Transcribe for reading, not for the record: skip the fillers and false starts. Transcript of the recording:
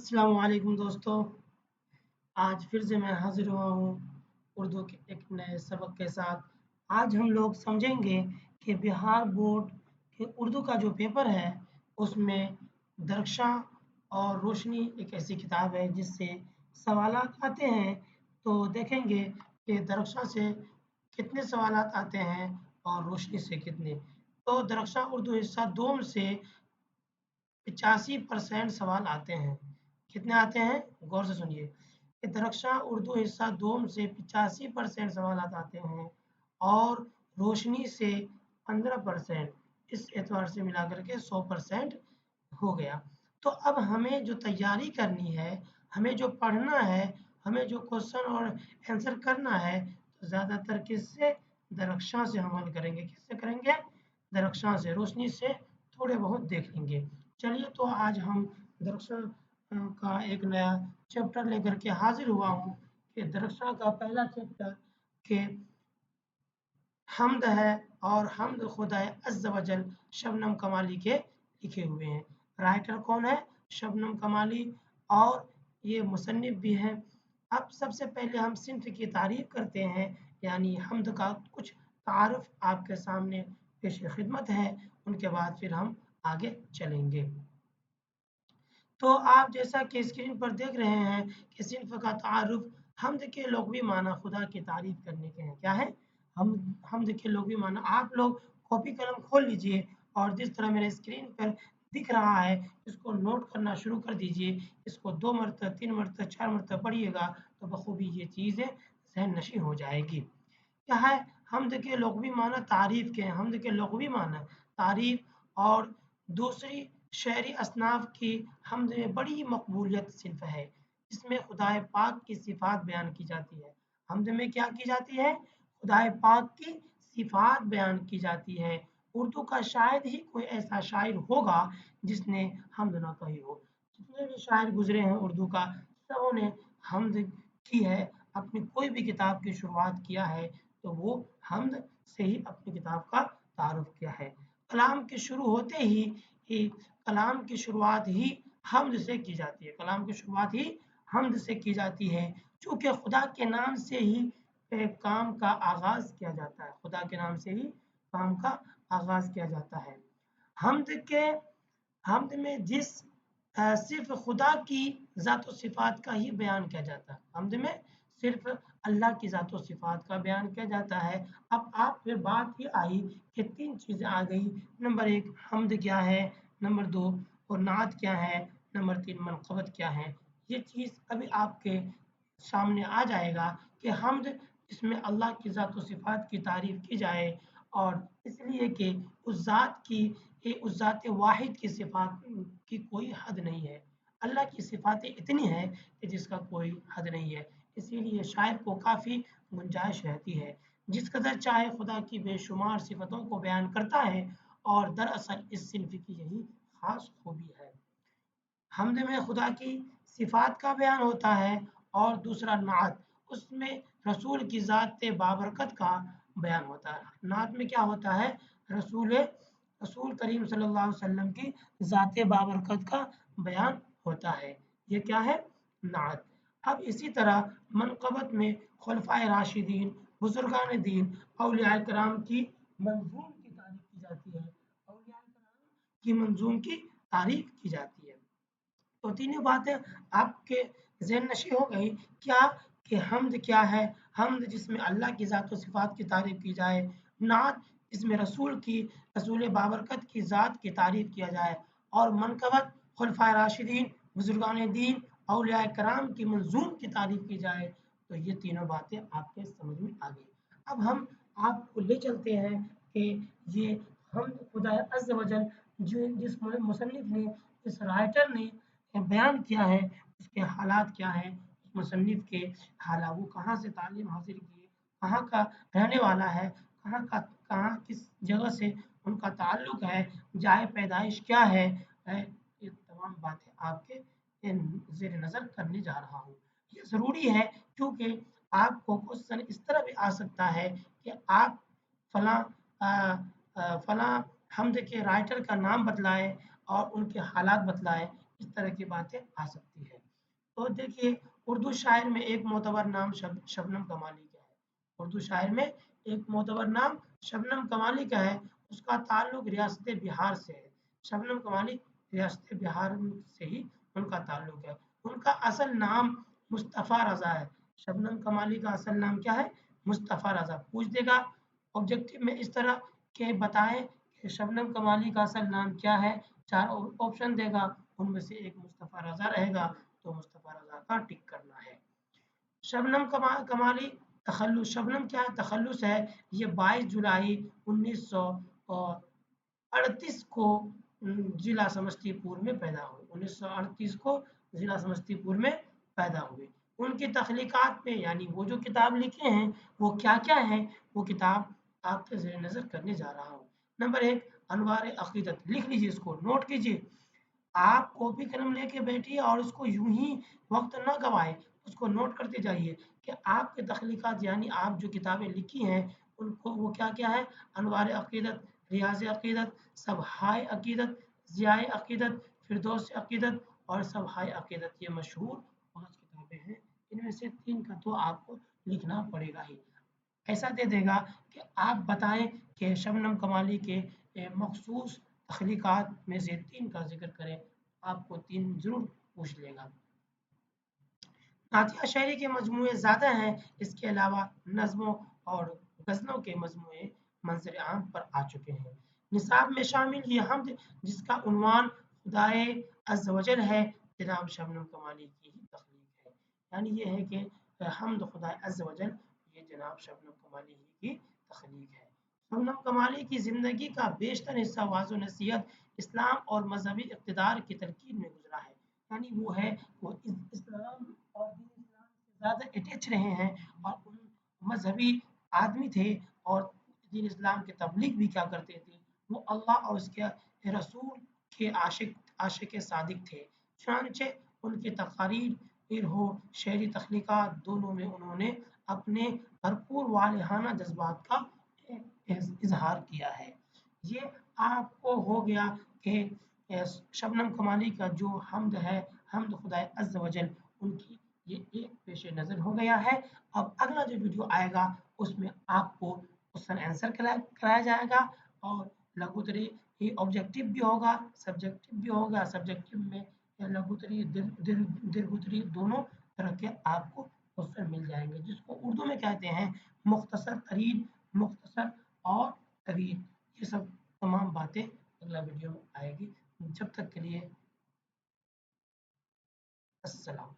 अस्सलाम वालेकुम दोस्तों। आज फिर से मैं हाजिर हुआ हूँ उर्दू के एक नए सबक के साथ। आज हम लोग समझेंगे कि बिहार बोर्ड के उर्दू का जो पेपर है उसमें दरख्शां और रोशनी एक ऐसी किताब है जिससे सवालात आते हैं। तो देखेंगे कि दरख्शां से कितने सवालात आते हैं और रोशनी से कितने। तो दरख्शां उर्दू हिस्सा 2 से 85% सवाल आते हैं। कितने आते हैं? गौर से सुनिए कि दरख्शां उर्दू हिस्सा 2 से 85% सवालात आते हैं और रोशनी से 15%। इस एतबार से मिलाकर के 100% हो गया। तो अब हमें जो तैयारी करनी है, हमें जो पढ़ना है, हमें जो क्वेश्चन और आंसर करना है, तो ज़्यादातर किससे? दरख्शां से हम हल करेंगे। किससे करेंगे? दरख्शां से। रोशनी से थोड़े बहुत देख लेंगे। चलिए तो आज हम दरख्शां का एक नया चैप्टर लेकर के हाजिर हुआ हूँ कि दरख्शां का पहला चैप्टर के हम्द है और हम्द खुदाए अज़्ज़ व जल शबनम कमाली के लिखे हुए हैं। राइटर कौन है? शबनम कमाली और ये मुसन्निफ भी हैं। अब सबसे पहले हम सिन्फ की तारीफ करते हैं, यानी हम्द का कुछ तारुफ आपके सामने पेश खिदमत है, उनके बाद फिर हम आगे चलेंगे। तो आप जैसा कि स्क्रीन पर देख रहे हैं कि सिन्फ का तारुफ हम्द के लुग़वी माना खुदा की तारीफ करने के हैं। क्या है? हम्द के लुग़वी माना। आप लोग कॉपी कलम खोल लीजिए और जिस तरह मेरे स्क्रीन पर दिख रहा है इसको नोट करना शुरू कर दीजिए। इसको 2 मरतबा, 3 मरतबा, 4 मरतबा पढ़िएगा तो बखूबी ये चीज़ें ज़हन नशीं हो जाएगी। क्या है? हम्द के लुग़वी माना तारीफ़ के हैं। हम्द के लुग़वी माना तारीफ़ और दूसरी शेरी असनाफ़ की हम्द में बड़ी मकबूलियत सिन्फ है। इसमें खुदाए पाक की सिफ़ात बयान की जाती है। हम्द में क्या की जाती है? खुदाए पाक की सिफ़ात बयान की जाती है। उर्दू का शायद ही कोई ऐसा शायर होगा जिसने हम्द ना कही हो। जितने भी शायर गुज़रे हैं उर्दू का, सबों ने हम्द की है। अपनी कोई भी किताब की शुरुआत किया है तो वो हम्द से ही अपनी किताब का तारुफ किया है। कलाम के शुरू होते ही कलाम की शुरुआत ही हम्द से की जाती है। कलाम की शुरुआत ही हम्द से की जाती है, चूँकि खुदा के नाम से ही काम का आगाज़ किया जाता है। खुदा के नाम से ही काम का आगाज़ किया जाता है। हम्द के हम्द में सिर्फ़ खुदा की ज़ात व सिफ़ात का ही बयान किया जाता है। हम्द में सिर्फ़ अल्लाह की ज़ात व सिफ़ात का बयान किया जाता है। अब आप फिर बात ये आई कि 3 चीज़ें आ गई। नंबर 1 हम्द क्या है? नंबर 2 और नात क्या है? नंबर 3 मनक़बत क्या है? ये चीज़ अभी आपके सामने आ जाएगा कि हम्द जिसमें अल्लाह की ज़ात व सिफ़ात की तारीफ़ की जाए और इसलिए कि उस ज़ात वाहिद की सिफ़ात की कोई हद नहीं है। अल्लाह की सिफ़ातें इतनी हैं कि जिसका कोई हद नहीं है। इसीलिए शायर को काफ़ी गुंजाइश रहती है। जिस कदर चाहे खुदा की बेशुमार सिफ़तों को बयान करता है और दरअसल इस सिन्फ़ की यही ख़ास खूबी है। हम्द में खुदा की सिफ़ात का बयान होता है और दूसरा नात, उसमें रसूल की ज़ात बाबरकत का बयान होता है। नात में क्या होता है? रसूल करीम सल्लल्लाहु अलैहि वसल्लम की ज़ात बाबरकत का बयान होता है। ये क्या है? नात। अब इसी तरह मनक़बत में खुलफ़ाए राशिदीन, बुज़ुर्गान दीन, औलियाए किराम की मंज़ूम की तारीफ़ की जाती है। औलियाए किराम की मंज़ूम की तारीफ़ की जाती है। तो तीनों बातें आपके ज़हन नशीं हो गई। क्या? कि हम्द क्या है? हम्द जिसमें अल्लाह की ज़ात व सिफ़ात की तारीफ़ की जाए। नात जिसमें रसूल बाबरकत की ज़ात की तारीफ़ किया जाए और मनक़बत खुलफ़ाए राशिदीन, बुज़ुर्गान दीन, औलियाए किराम की मंज़ूम की तारीफ़ की जाए। तो ये तीनों बातें आपके समझ में आ गई। अब हम आपको ले चलते हैं कि ये हम्द खुदाए अज़्ज़ व जल जिस मुसन्निफ़ ने, जिस राइटर ने बयान किया है, उसके हालात क्या हैं, उस मुसन्निफ़ के वो कहाँ से तालीम हासिल किए, कहाँ का रहने वाला है, कहाँ किस जगह से उनका ताल्लुक़ है, जाए पैदाइश क्या है, ये तमाम बातें आपके ज़ेर नज़र करने जा रहा हूँ। ये ज़रूरी है क्योंकि आपको क्वेश्चन इस तरह भी आ सकता है कि आप फलाँ फलाँ हम्द के राइटर का नाम बतलाएँ और उनके हालात बतलाएँ। इस तरह की बातें आ सकती है। तो देखिए उर्दू शायर में एक मोतबर नाम शबनम कमाली का है। उर्दू शायर में एक मोतबर नाम शबनम कमाली का है। उसका ताल्लुक रियासत बिहार से है। शबनम कमाली रियासत बिहार से ही उनका ताल्लुक है। उनका असल नाम मुस्तफ़ा रज़ा है। शबनम कमाली का असल नाम क्या है? मुस्तफ़ा रज़ा। पूछ देगा ऑब्जेक्टिव में इस तरह के बताएं कि शबनम कमाली का असल नाम क्या है। 4 ऑप्शन देगा, उनमें से एक मुस्तफ़ा रज़ा रहेगा, तो मुस्तफ़ा रज़ा का टिक करना है। शबनम कमाली तखल्लुस, शबनम क्या है? तखल्लुस है। ये 22 जुलाई 1938 को जिला समस्तीपुर में पैदा हुए। 1938 को जिला समस्तीपुर में पैदा हुए। उनकी तख्लीकात में यानी वो जो किताब लिखे हैं वो क्या-क्या हैं, वो किताब आपके ज़ेर नज़र करने जा रहा हूँ। नंबर 1 अनवार अक़ीदत, लिख लीजिए, इसको नोट कीजिए। आप कॉपी कलम लेके बैठिए और उसको यूं ही वक्त ना गवाएं, उसको नोट करते जाइए कि आपके तख्लीकात यानी आप जो किताबें लिखी हैं उनको वो क्या क्या है। अनवार अक़ीदत, रियाज़ अक़ीदत, सबहाय अक़ीदत, ज़ियाए अक़ीदत, फिरदौस अक़ीदत और सबहाय अक़ीदत, ये मशहूर 5 किताबें हैं। इनमें से 3 का तो आपको लिखना पड़ेगा ही। ऐसा दे देगा कि आप बताएं कि शबनम कमाली के मखसूस तख्लीकात में से 3 का जिक्र करें। आपको 3 ज़रूर पूछ लेगा। नातिया शायरी के मजमूए ज़्यादा हैं। इसके अलावा नज़्मों और गज़लों के मजमूए मंज़र आम पर आ चुके हैं। निसाब में शामिल ये हम्द जिसका उन्वान खुदाए अज़्ज़ व जल है, जनाब शबनम कमाली की ही तख्लीक है। यानी ये है कि हम्द खुदाए अज़्ज़ व जल, ये जनाब शबनम कमाली ही की तख्लीक है। शबनम कमाली की ज़िंदगी का बेशतर हिस्सा वाज़ नसीहत, इस्लाम और मजहबी इक़्तिदार की तलकीन में गुजरा है। यानी वो है वो इस्लाम और दीन इस्लाम से ज़्यादा अटैच रहे हैं और उन मजहबी आदमी थे और दीन इस्लाम की तबलीग भी क्या करते थे। वो अल्लाह और उसके रसूल के आशिक सादिक थे। चुनांचे उनकी तकारीर हो शेरी तख्लीकात दोनों में उन्होंने अपने भरपूर वालिहाना जज्बात का इजहार किया है। ये आपको हो गया कि शबनम कमाली का जो हम्द है, हम्द खुदाए अज़्ज़ व जल, उनकी ये एक पेश नज़र हो गया है। अब अगला जो वीडियो आएगा उसमें आपको क्वेश्चन आंसर कराया जाएगा और लघुतरी ये ऑब्जेक्टिव भी होगा, सब्जेक्टिव भी होगा। सब्जेक्टिव में लघुतरी दीर्घोत्तरी दोनों तरह के आपको क्वेश्चन मिल जाएंगे, जिसको उर्दू में कहते हैं मुख्तसर तरीन, मुख्तसर और तवील। ये सब तमाम बातें अगला वीडियो में आएगी। जब तक के लिए अस्सलाम।